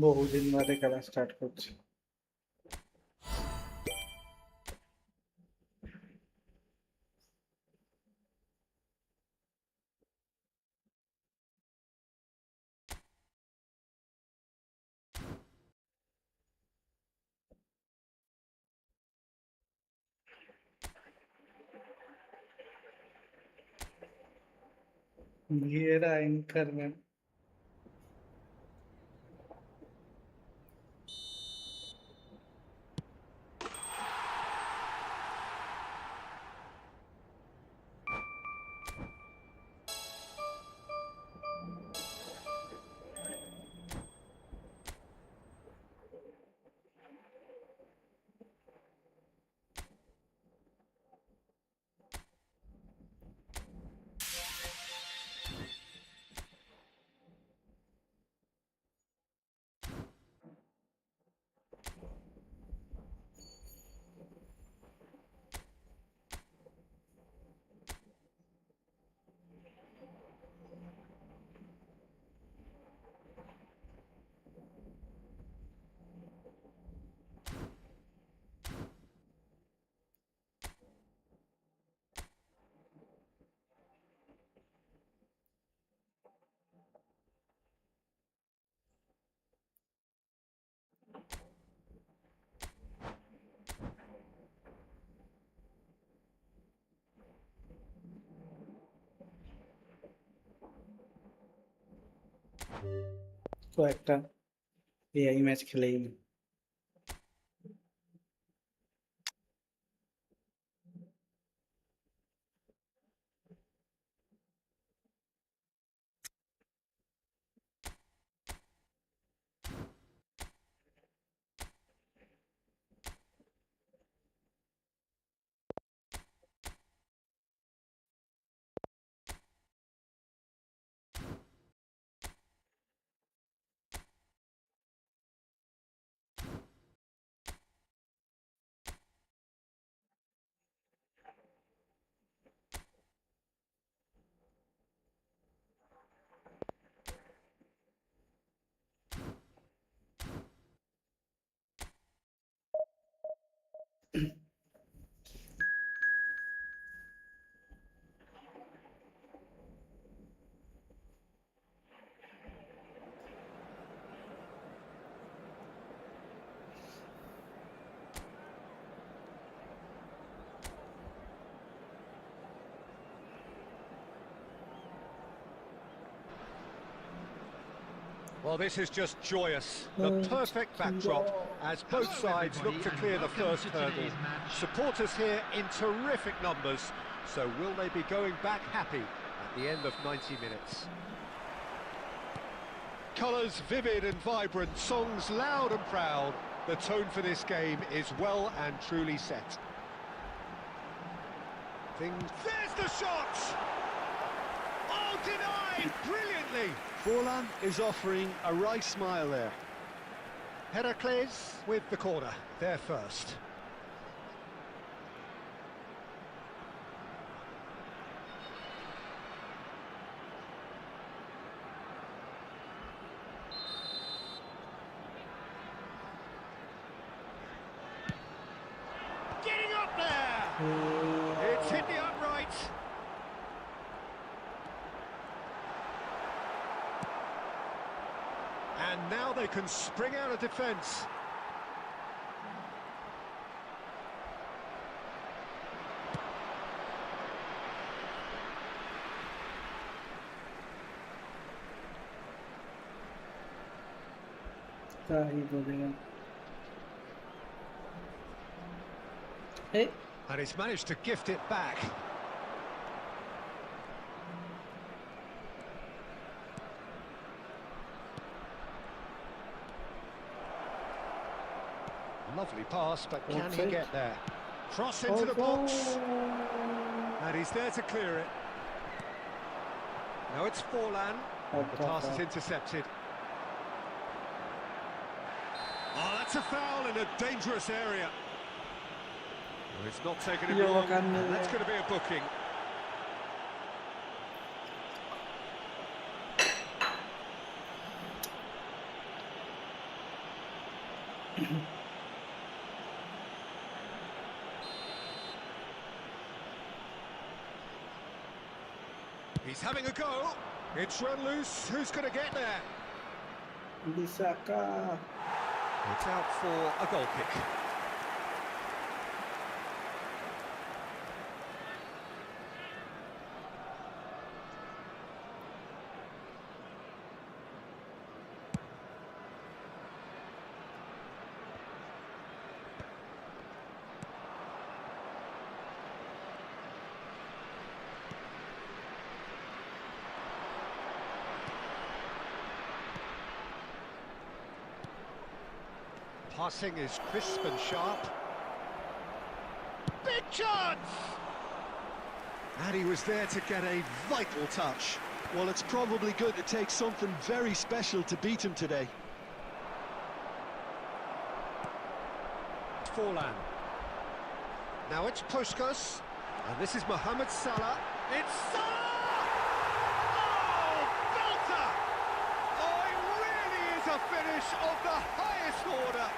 বহুদিন বাদে খেলা স্টার্ট করছি। ভিয়েরা অ্যাঙ্কারম্যান। তো একটা এআই ম্যাচ খেলেই নি। Well, this is just joyous. The perfect backdrop as both sides look to clear the first hurdle. Supporters here in terrific numbers, so will they be going back happy at the end of 90 minutes? Colours vivid and vibrant, songs loud and proud. The tone for this game is well and truly set. There's the shot! Oh, denied brilliantly! Forlan is offering a wry smile there. Heracles with the corner, there first. Getting up there! It's hit the upright. And now they can spring out of defence. Hey. And he's managed to gift it back. Lovely pass, but can he get there? Cross into the box. And he's there to clear it. Now it's Forlan. The pass is intercepted. Oh, that's a foul in a dangerous area. Well, it's not taken him long, and that's going to be a booking. He's having a go. It's run loose. Who's going to get there? Bisakah. It's out for a goal kick. Passing is crisp and sharp. Big chance! And he was there to get a vital touch. Well, it's probably going to take something very special to beat him today. Forlan. Now it's Puskas. And this is Mohamed Salah. It's Salah! Oh, belter! Oh, it really is a finish of the highest order.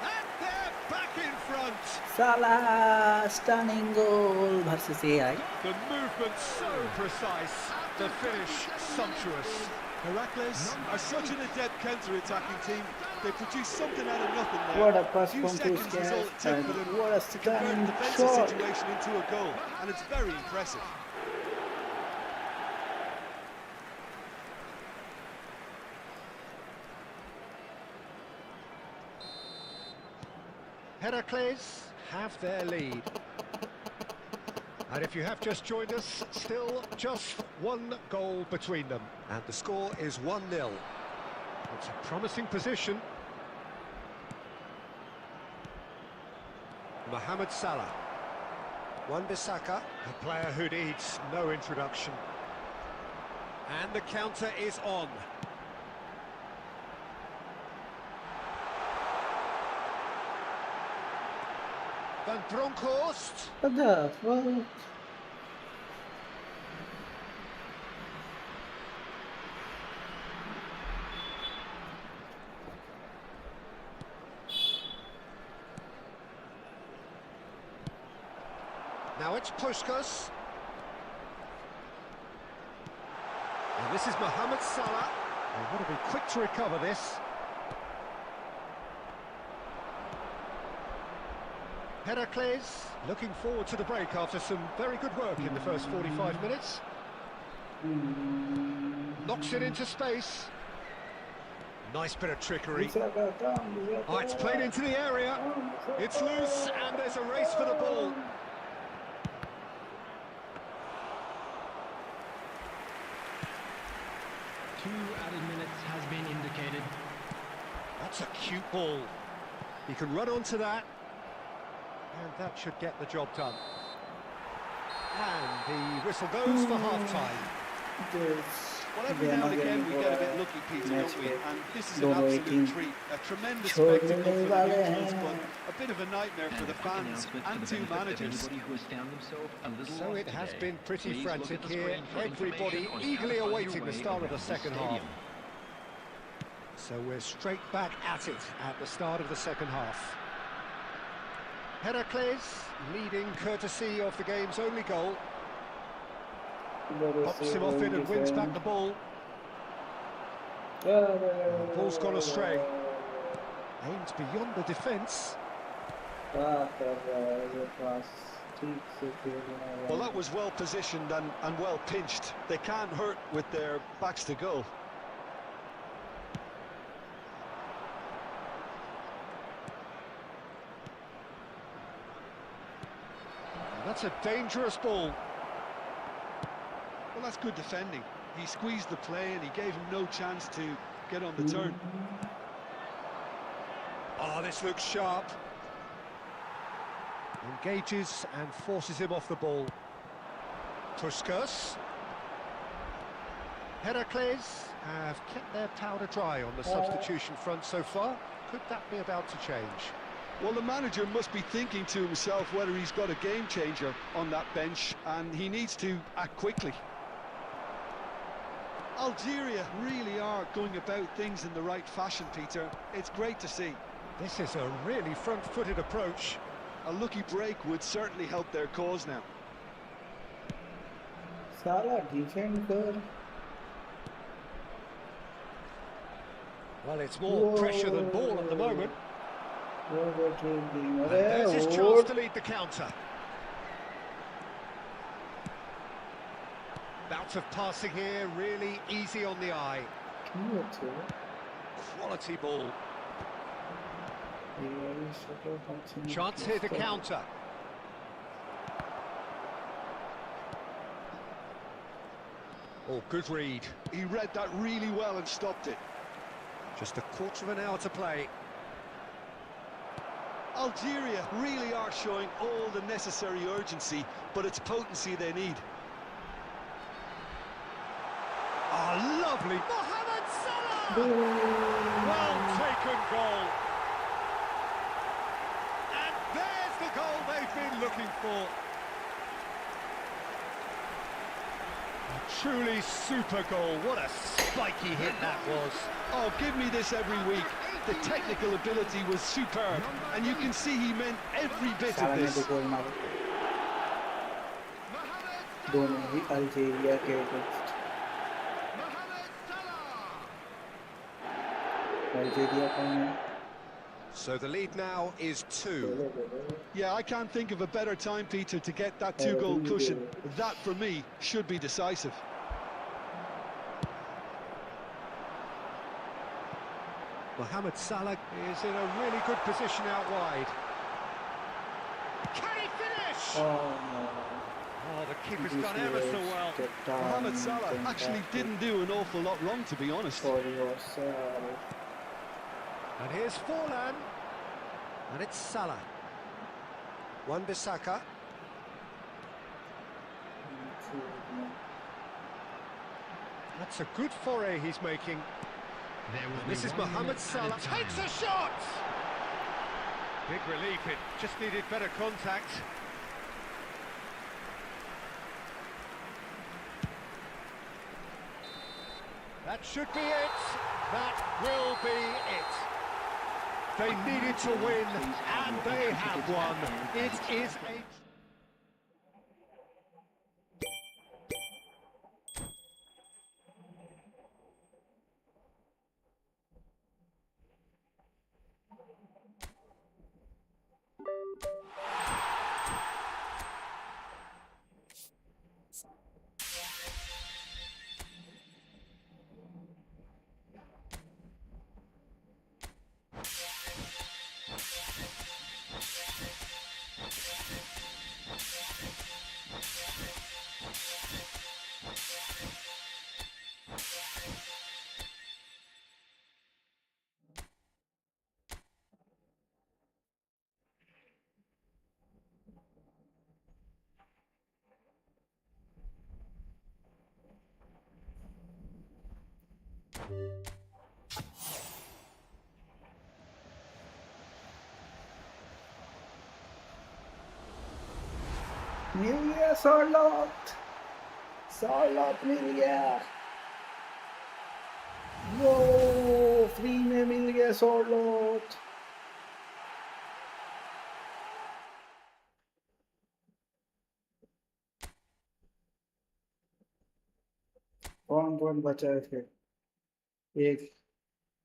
And they're back in front. Salah stunning goal versus AI. The movement so precise, the finish sumptuous. Heracles are such an adept counter-attacking team. They produce something out of nothing there. What a pass Few from seconds is all it Puskas took and for them what a to convert stunning the defensive shot. situation into a goal, and it's very impressive. Heracles have their lead. And if you have just joined us, still just one goal between them. And the score is 1-0. It's a promising position. Mohamed Salah. Wan-Bissaka, a player who needs no introduction. And the counter is on. Van Bronckhorst. What the fuck? Now it's Puskas. And this is Mohamed Salah. They've got to be quick to recover this. Heracles looking forward to the break after some very good work in the first 45 minutes. Knocks it into space. Nice bit of trickery. Oh, it's played into the area. It's loose and there's a race for the ball. Two added minutes has been indicated. That's a cute ball. He can run onto that. And that should get the job done. And the whistle goes for half-time. Well, every now and again we get a bit lucky, Peter, don't we? And this is an absolute treat. A tremendous spectacle for the neutrals, but a bit of a nightmare for the fans and two managers. So it has been pretty frantic here. Everybody eagerly awaiting the start of the second half. So we're straight back at it at the start of the second half. Heracles leading courtesy of the game's only goal. Pops him off it and wins back the ball. Ball's gone astray. Aimed beyond the defence. Well, that was well positioned and well pinched. They can't hurt with their backs to goal. That's a dangerous ball. Well, that's good defending. He squeezed the play and he gave him no chance to get on the turn. Oh, this looks sharp. Engages and forces him off the ball. Puskas. Heracles have kept their powder dry on the substitution front so far. Could that be about to change? Well, the manager must be thinking to himself whether he's got a game changer on that bench, and he needs to act quickly. Algeria really are going about things in the right fashion, Peter. It's great to see. This is a really front-footed approach. A lucky break would certainly help their cause now. साला defend कर. Well, it's more pressure than ball at the moment. dribbling. And there's his chance to lead the counter. Bout of passing here, really easy on the eye. Quality ball. Chance here to counter. Oh, good read. He read that really well and stopped it. Just a quarter of an hour to play. Algeria really are showing all the necessary urgency, but it's potency they need. Oh, lovely. Mohamed Salah! Well taken goal. And there's the goal they've been looking for. A truly super goal. What a spiky hit that was. Oh, give me this every week. The technical ability was superb, and you can see he meant every bit of this. दोनों ही Algeria के against. Algeria कौन है? So the lead now is 2. Yeah, I can't think of a better time, Peter, to get that two-goal cushion. That, for me, should be decisive. Mohamed Salah is in a really good position out wide. Can he finish? Oh no. Oh, the keeper's done ever so well. Mohamed Salah actually didn't do an awful lot wrong, to be honest. And here's Forlan. And it's Salah. Wan-Bissaka. That's a good foray he's making. This is Mohamed Salah. Takes a shot! Big relief, it just needed better contact. That should be it. That will be it. They needed to win, and they have won. It is a... मिल गया शार्लॉट. शार्लॉट मिल गया. वो free में मिल गया शार्लॉट. कौन कौन बचा है फिर? एक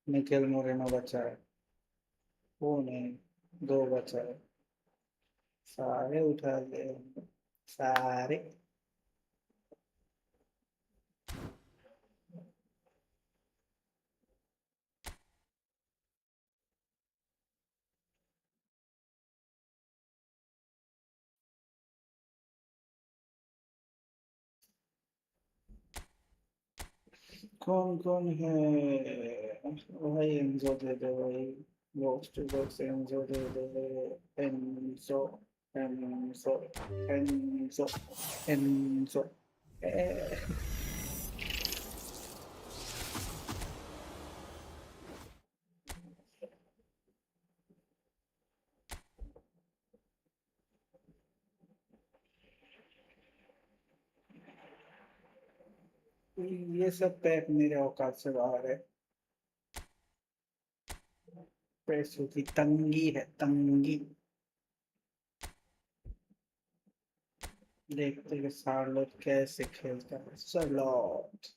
निकेल मोरेनो बचा है. वो नहीं, 2 बचा है. सारे उठा ले, सारे. कौन कौन है? भाई एंजो दे दे भाई. बॉक्स टू बॉक्स एंजो दे दे. एंजो एंजो एंजो एंजो. ये सब पैक मेरे औकात से बाहर है. पैसों की तंगी है, तंगी। देखते हैं शार्लोट कैसे खेलता है। शार्लोट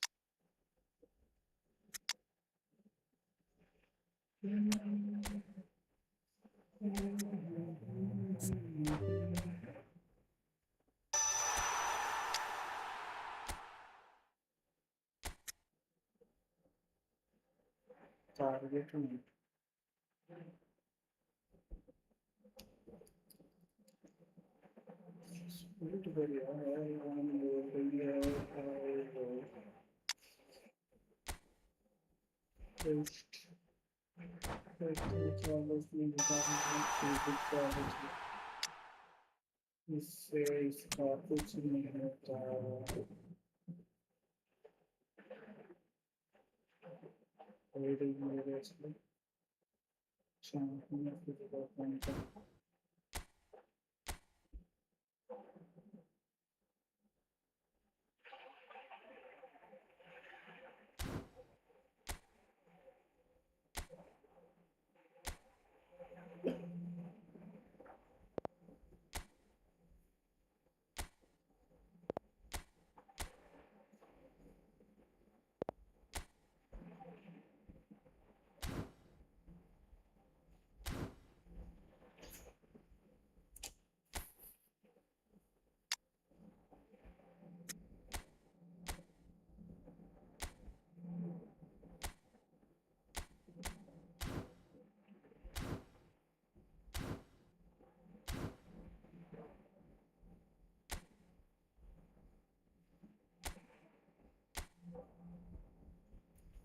टारगेट नहीं। स्पीड बढ़िया है, बढ़िया है। इससे इसका कुछ नहीं होता।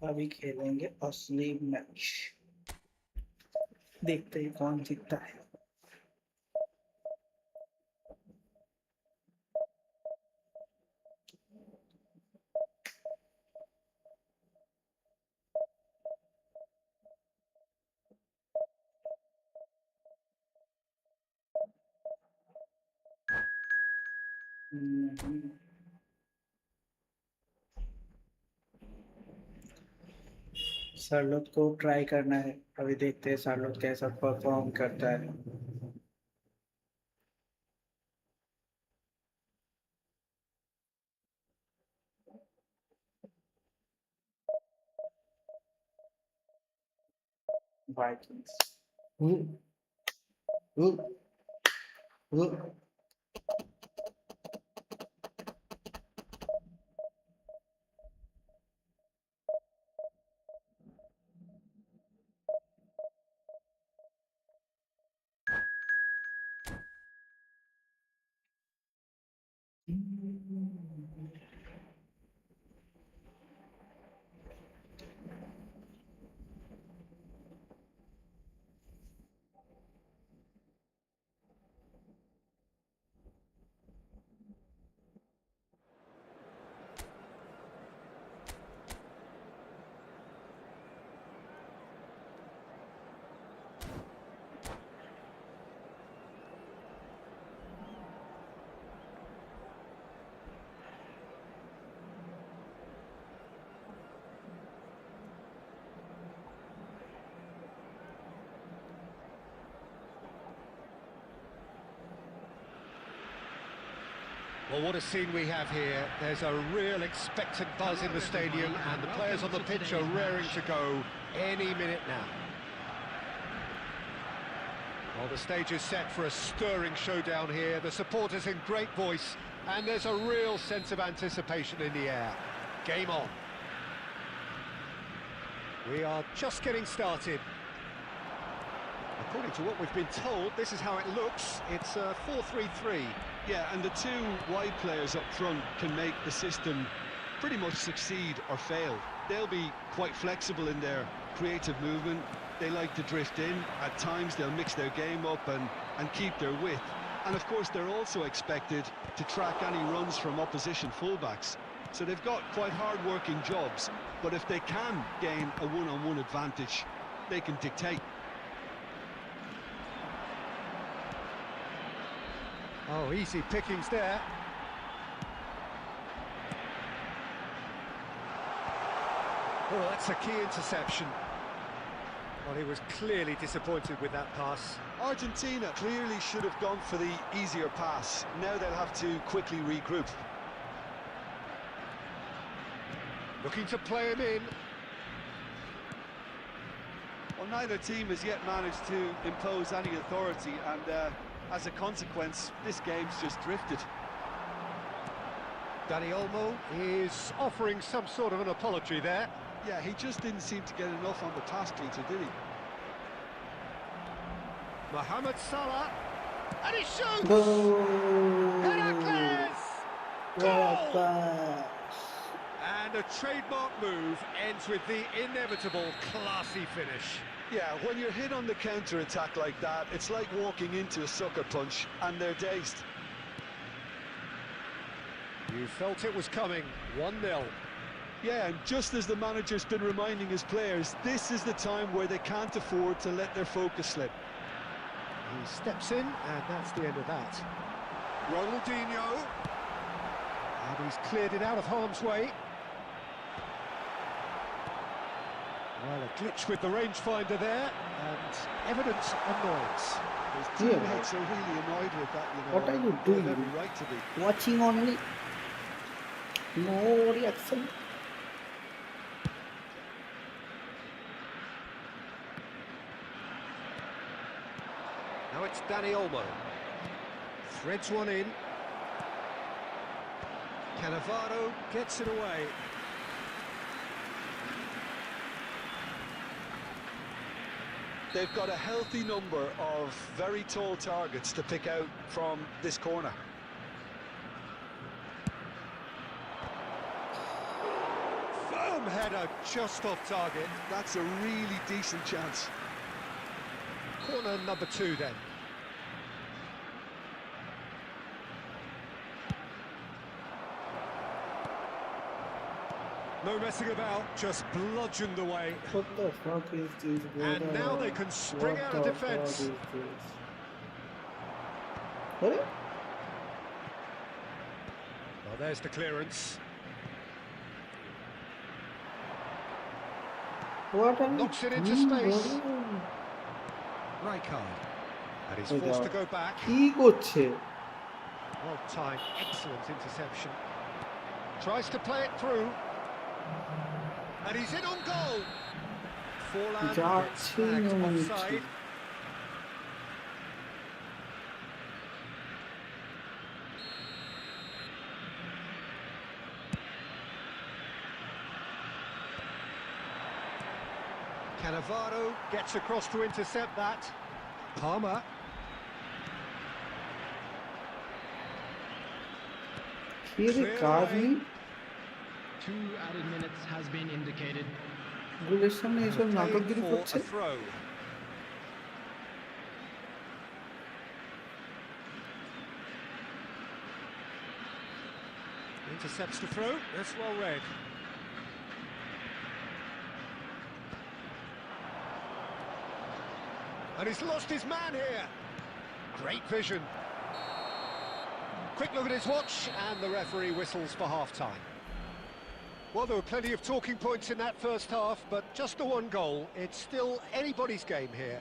अभी खेलेंगे असली मैच। देखते हैं कौन जीतता है। शार्लोट को ट्राई करना है। अभी देखते हैं शार्लोट कैसा परफॉर्म करता है। Vikings Well, what a scene we have here. There's a real expectant buzz in the stadium, and the players on the pitch are raring to go any minute now. Well, the stage is set for a stirring showdown here. The supporters in great voice, and there's a real sense of anticipation in the air. Game on. We are just getting started. According to what we've been told, this is how it looks. It's a 4-3-3. Yeah, and the two wide players up front can make the system pretty much succeed or fail. They'll be quite flexible in their creative movement. They like to drift in. At times they'll mix their game up and keep their width. And of course they're also expected to track any runs from opposition fullbacks. So they've got quite hard-working jobs, but if they can gain a one-on-one advantage, they can dictate. Oh, easy pickings there. Oh, that's a key interception. Well, he was clearly disappointed with that pass. Argentina clearly should have gone for the easier pass. Now they'll have to quickly regroup. Looking to play him in. Well, neither team has yet managed to impose any authority, and as a consequence, this game's just drifted. Dani Olmo is offering some sort of an apology there. Yeah, he just didn't seem to get enough on the pass, Peter, did he? Mohamed Salah, and he shoots! Goal! Heracles! What a pass! And a trademark move ends with the inevitable classy finish. Yeah, when you're hit on the counter-attack like that, it's like walking into a sucker punch, and they're dazed. You felt it was coming, 1-0. Yeah, and just as the manager's been reminding his players, this is the time where they can't afford to let their focus slip. He steps in, and that's the end of that. Ronaldinho. And he's cleared it out of harm's way. Well, a glitch with the rangefinder there, and evident annoyance. His teammates are really annoyed with that, you know. What are you They doing? have every right to be. Watching only. No reaction. Now it's Dani Olmo. Threads one in. Cannavaro gets it away. They've got a healthy number of very tall targets to pick out from this corner. Firm header just off target. That's a really decent chance. Corner number 2 then. No messing about, just bludgeoned away. What the fuck is this? And now they can spring out of defence. What? Well, there's the clearance. What are Knocks it into space. Rijkaard. And he's forced to go back. কি করছে? Well timed, excellent interception. Tries to play it through. And he's in on goal. Forlan gets flagged offside. Cannavaro gets across to intercept that. Palmer. কি রে কাজ নেই? 2 added minutes has been indicated. গোলের সামনে এসব নাটকগিরি করছে। Intercepts the throw. That's well read. And he's lost his man here. Great vision. Quick look at his watch, and the referee whistles for half-time. Well, there were plenty of talking points in that first half, but just the one goal. It's still anybody's game here.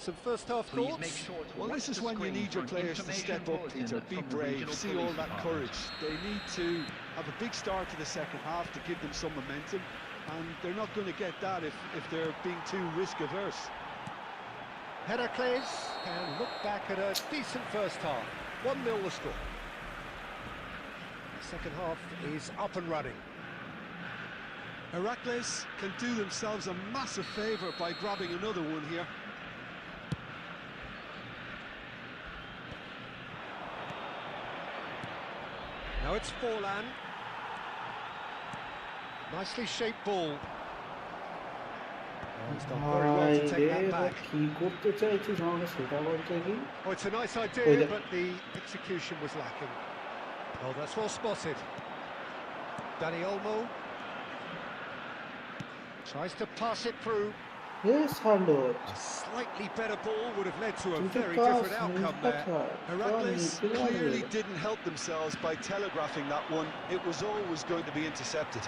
Some first-half thoughts? Well, this is when you need your players to step up, Peter. Be brave, see all that courage. They need to have a big start to the second half to give them some momentum, and they're not going to get that if they're being too risk-averse. Heracles can look back at a decent first half. 1-0 the score. The second half is up and running. Heracles can do themselves a massive favour by grabbing another one here. Now it's Forlan. Nicely shaped ball. Oh, he's done very well to take that back. কি করতে চাইছিস আমাকে সেটা বলতে কি? Oh, it's a nice idea, but the execution was lacking. Oh, that's well spotted. Dani Olmo tries to pass it through. Yes, hello. A slightly better ball would have led to a কিন্তু very কাজ different outcome there. Heracles clearly didn't help themselves by telegraphing that one. It was always going to be intercepted.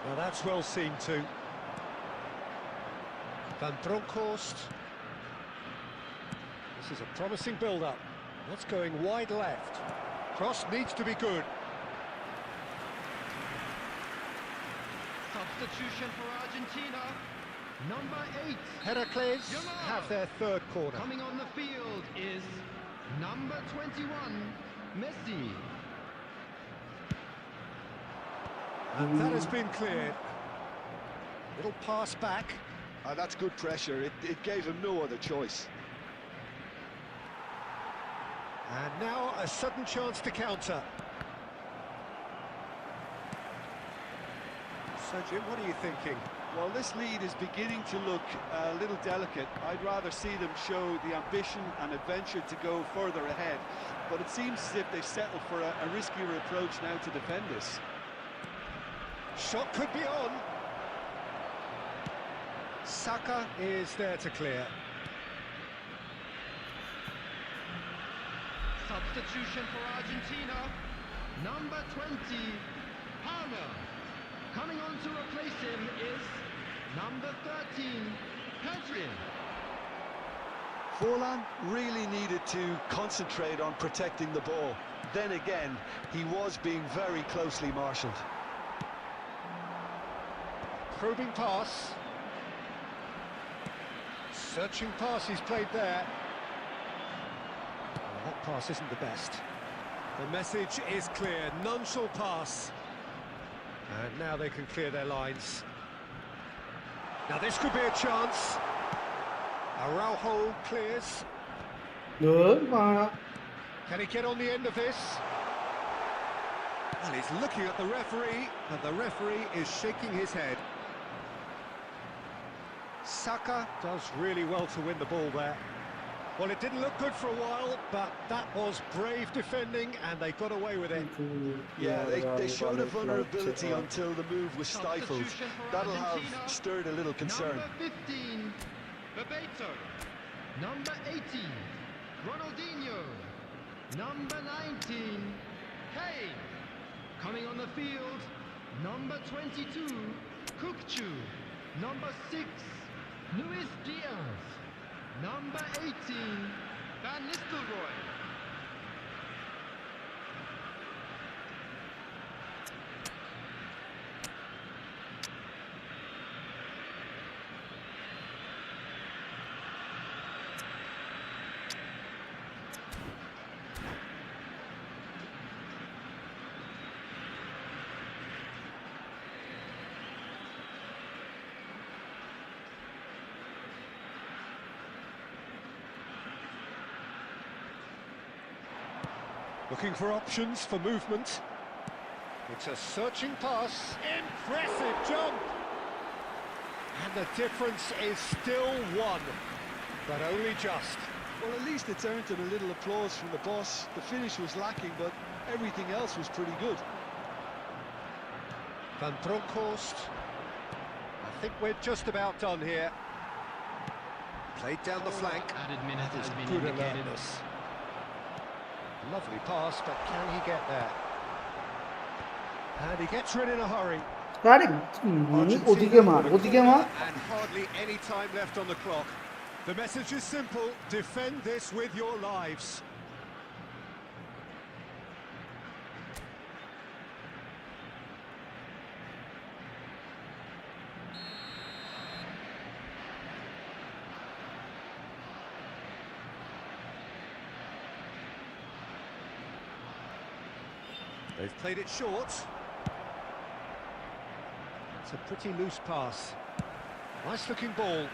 Now that's well seen too. Van Bronckhorst. This is a promising build-up. That's going wide left. Cross needs to be good. Substitution for Argentina. Number 8. Heracles have their third corner. Coming on the field is number 21, Messi. And that has been cleared. Little pass back. That's good pressure. It gave him no other choice. And now a sudden chance to counter. So Jim, what are you thinking? Well, this lead is beginning to look a little delicate. I'd rather see them show the ambition and adventure to go further ahead. But it seems as if they've settled for a riskier approach now to defend this. Shot could be on. Saka is there to clear. Substitution for Argentina. Number 20, Palmer. Coming on to replace him is number 13, Pedri. Forlan really needed to concentrate on protecting the ball. Then again, he was being very closely marshalled. Probing pass. Searching pass he's played there. Well, that pass isn't the best. The message is clear, none shall pass. And now they can clear their lines. Now this could be a chance. Araujo clears. Can he get on the end of this? Well, he's looking at the referee, and the referee is shaking his head. Saka does really well to win the ball there. Well, it didn't look good for a while, but that was brave defending, and they got away with it. Yeah, they showed a vulnerability until the move was stifled. That'll have stirred a little concern. Number 15, Bebeto. Number 18, Ronaldinho. Number 19, Kane. Coming on the field, number 22, Kukçu. Number 6, Luis Diaz. Number 18, Van Nistelrooy. Looking for options for movement. It's a searching pass. Impressive jump! And the difference is still one, but only just. Well, at least it's earned him a little applause from the boss. The finish was lacking, but everything else was pretty good. Van Bronckhorst. I think we're just about done here. Played down the flank. Added minute has been Good indicated. alertness. Lovely pass, but can he get there? And he gets rid in a hurry. ওদিকে মার And hardly any time left on the clock. The message is simple: defend this with your lives. They've played it short. It's a pretty loose pass. Nice looking ball.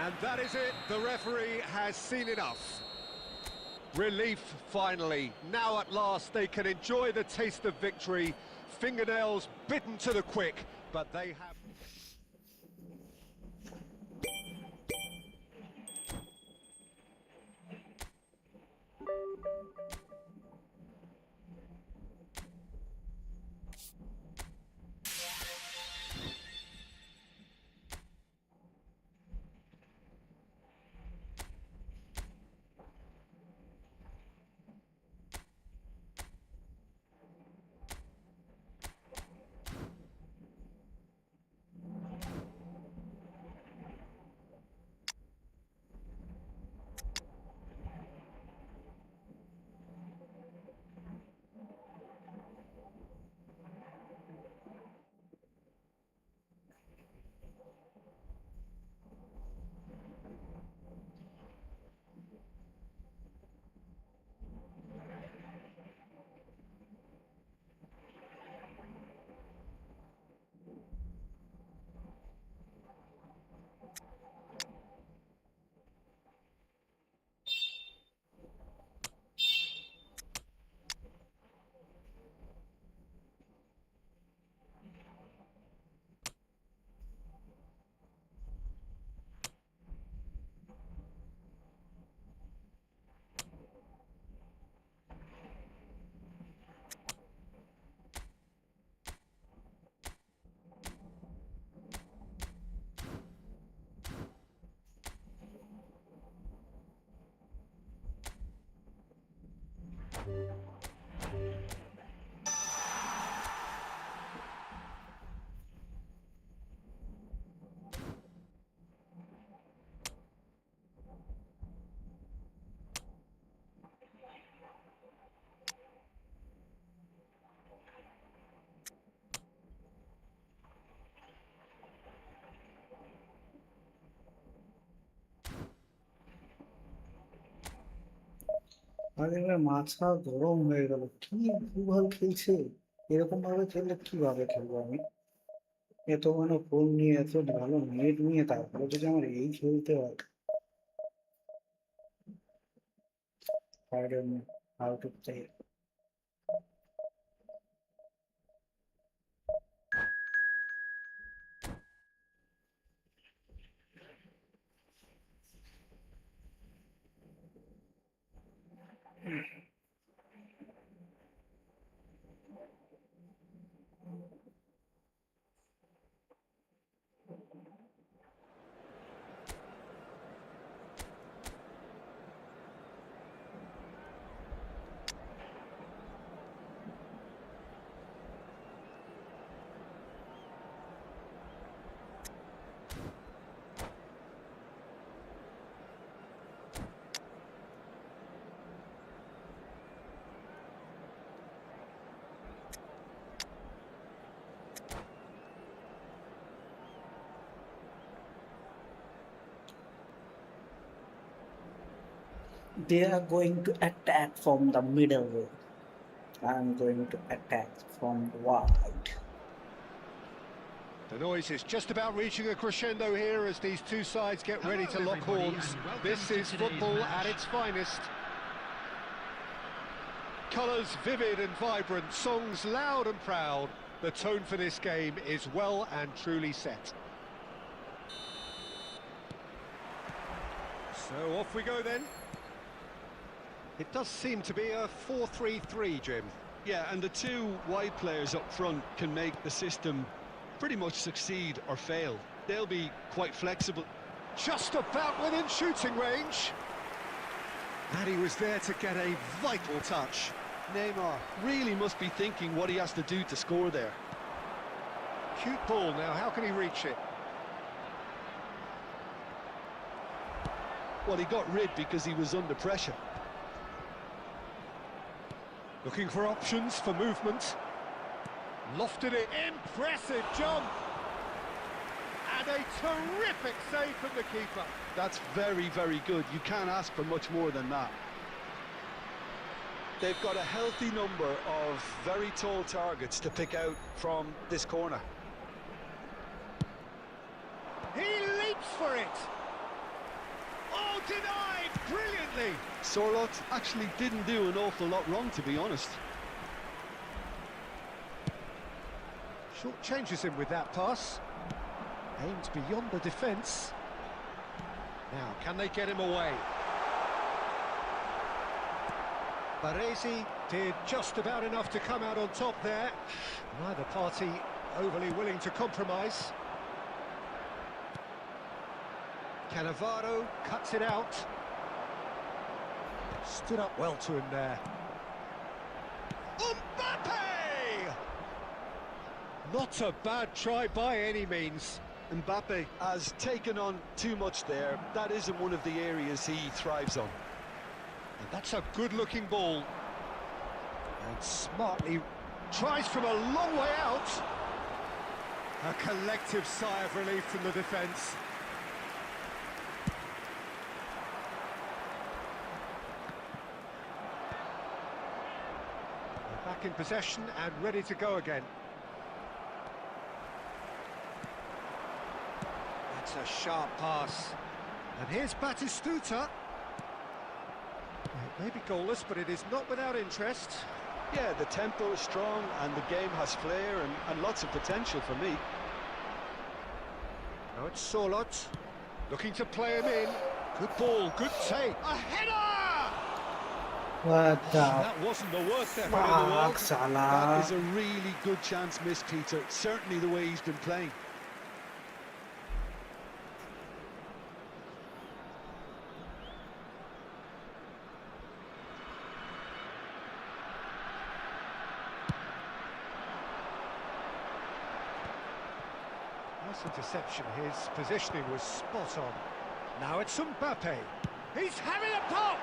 And that is it. The referee has seen enough. Relief finally. Now at last they can enjoy the taste of victory. Fingernails bitten to the quick, but they have... আরে মাথা গরম হয়ে গেল, কি ভুলভাল খেলছে। এরকম ভাবে খেললে কিভাবে খেলবো আমি? এত মানে ফোন নিয়ে এত ভালো নেট নিয়ে তারপরে যদি আমার এই খেলতে হয়, I don't know how to play. They are going to attack from the middle. I'm going to attack from wide. The noise is just about reaching a crescendo here as these two sides get ready to lock horns. This is football at its finest. Colours vivid and vibrant, songs loud and proud. The tone for this game is well and truly set. So off we go then. It does seem to be a 4-3-3, Jim. Yeah, and the two wide players up front can make the system pretty much succeed or fail. They'll be quite flexible. Just about within shooting range. And he was there to get a vital touch. Neymar really must be thinking what he has to do to score there. Cute ball now, how can he reach it? Well, he got rid because he was under pressure. Looking for options for movement. Lofted it, impressive jump! And a terrific save from the keeper. That's very, very good. You can't ask for much more than that. They've got a healthy number of very tall targets to pick out from this corner. He leaps for it! Oh, denied brilliantly! Sorloth actually didn't do an awful lot wrong, to be honest. Short changes him with that pass. Aimed beyond the defence. Now, can they get him away? Baresi did just about enough to come out on top there. Neither party overly willing to compromise. Cannavaro cuts it out. Stood up well to him there. Mbappe! Not a bad try by any means. Mbappe has taken on too much there. That isn't one of the areas he thrives on. And that's a good-looking ball. And smartly tries from a long way out. A collective sigh of relief from the defence. Back in possession and ready to go again. That's a sharp pass. And here's Batistuta. It may be goalless, but it is not without interest. Yeah, the tempo is strong and the game has flair and lots of potential for me. Now it's Sorloth, looking to play him in. Good ball, good take. A header! What the That wasn't the worst effort in the world. fuck, Salah? That is a really good chance missed, Peter. Certainly the way he's been playing. Nice interception. His positioning was spot on. Now it's Mbappe. He's having a pop!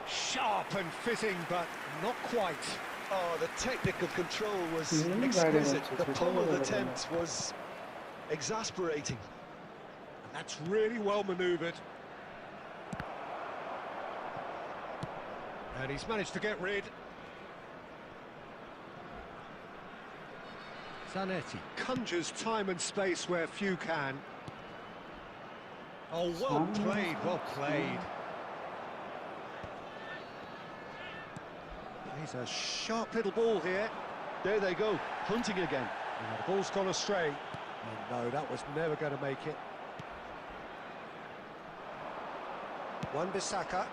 Sharp and fitting, but not quite. Oh, the technical control was Very exquisite. much. The pummeled attempt was exasperating. And that's really well manoeuvred. And he's managed to get rid. Zanetti conjures time and space where few can. Oh, well played, well played. He's a sharp little ball here. There they go, hunting again. And the ball's gone astray. And no, that was never going to make it. Wan-Bissaka.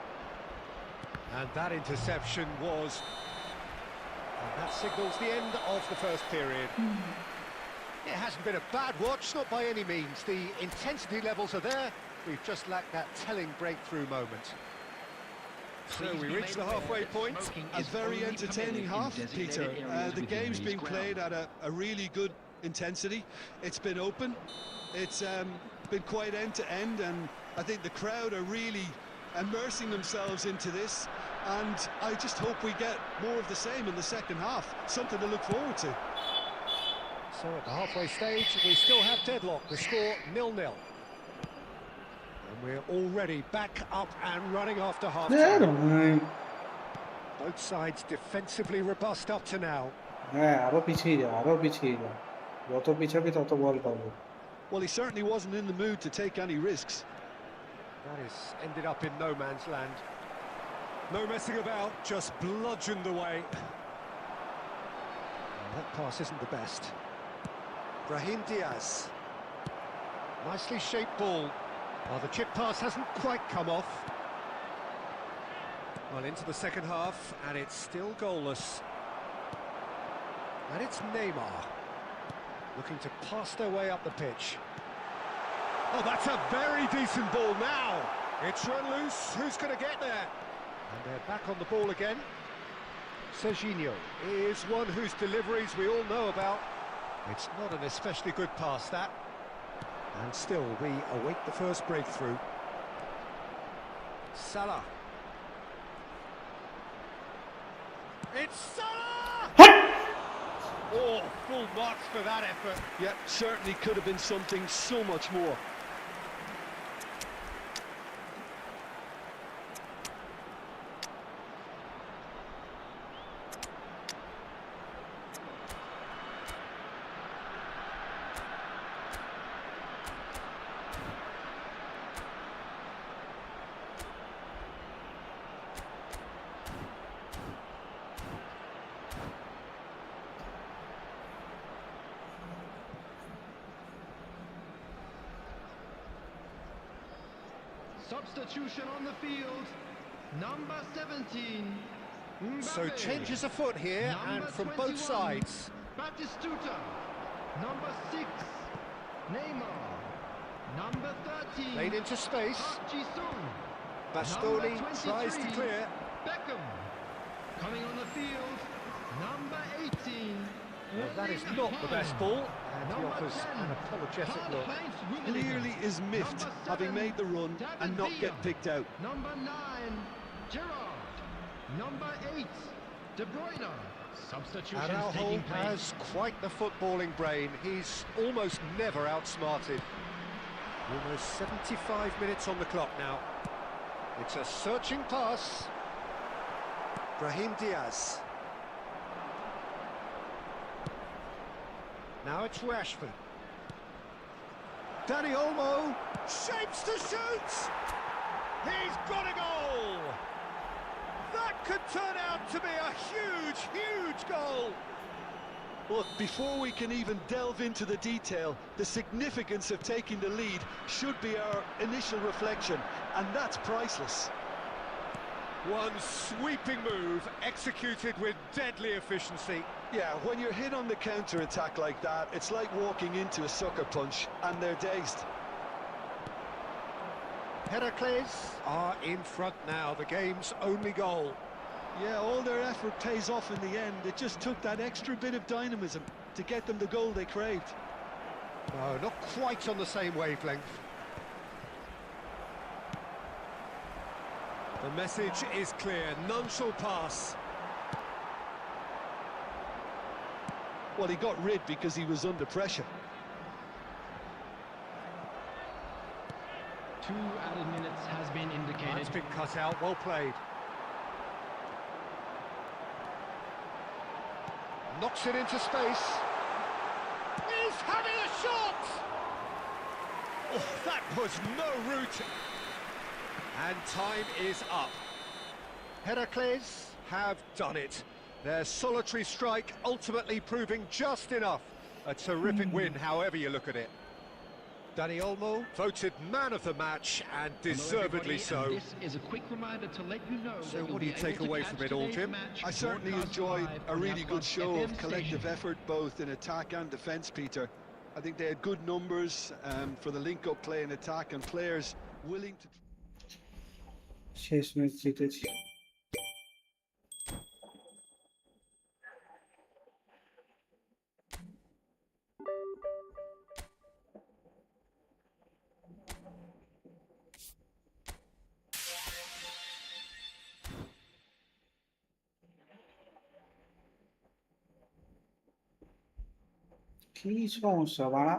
And that interception was... And that signals the end of the first period. It hasn't been a bad watch, not by any means. The intensity levels are there. We've just lacked that telling breakthrough moment. So we reach the halfway point. A very entertaining half, Peter. The game's been played at a really good intensity. It's been open. It's been quite end-to-end, and I think the crowd are really immersing themselves into this. And I just hope we get more of the same in the second half. Something to look forward to. So at the halfway stage, we still have deadlock. The score 0-0. And we're already back up and running after half-time. Both sides defensively robust up to now. Well, he certainly wasn't in the mood to take any risks. That has ended up in no man's land. No messing about, just bludgeoned away. And that pass isn't the best. Brahim Diaz. Nicely shaped ball. Well, the chip pass hasn't quite come off. Well, into the second half, and it's still goalless. And it's Neymar, looking to pass their way up the pitch. Oh, that's a very decent ball now. It's run loose. Who's going to get there? And they're back on the ball again. Serginho is one whose deliveries we all know about. It's not an especially good pass, that. And still, we await the first breakthrough. Salah. It's Salah! Oh, full marks for that effort. Yeah, certainly could have been something so much more. Substitution on the field, number 17. Mbappe. So changes afoot here, Number and from 21, both sides. Batistuta. Number 6, Neymar. Number 13, Played into space. Park Ji-sung. Bastoni Number tries to 23, clear. Beckham. Coming on the field, number 18. Well, that is not the best ball, and he offers an apologetic look. Clearly is miffed, having made the run and not get picked out. Number 9, Gerrard. Number 8, De Bruyne. Substitution taking Araujo place. has quite the footballing brain. He's almost never outsmarted. Almost 75 minutes on the clock now. It's a searching pass. Brahim Diaz. Now it's Rashford. Dani Olmo shapes to shoot. He's got a goal. That could turn out to be a huge, huge goal. But before we can even delve into the detail, the significance of taking the lead should be our initial reflection, and that's priceless. One sweeping move executed with deadly efficiency. Yeah, when you're hit on the counter-attack like that, it's like walking into a sucker punch, and they're dazed. Heracles are in front now, the game's only goal. Yeah, all their effort pays off in the end. It just took that extra bit of dynamism to get them the goal they craved. No, not quite on the same wavelength. The message is clear, none shall pass. Well, he got rid because he was under pressure. 2 added minutes has been indicated. That's been cut out, well played. Knocks it into space. He's having a shot! Oh, that was no route. And time is up. Heracles have done it. Their solitary strike ultimately proving just enough. A terrific win, however you look at it. Dani Olmo voted man of the match, and deservedly so. This is a quick reminder to let you know. So what do you take away from it all, Jim? I certainly enjoyed a really good show of collective effort, both in attack and defence, Peter. I think they had good numbers for the link-up play in attack, and players willing to... শেষ match জিতেছি। কি সমস্যা বাড়া?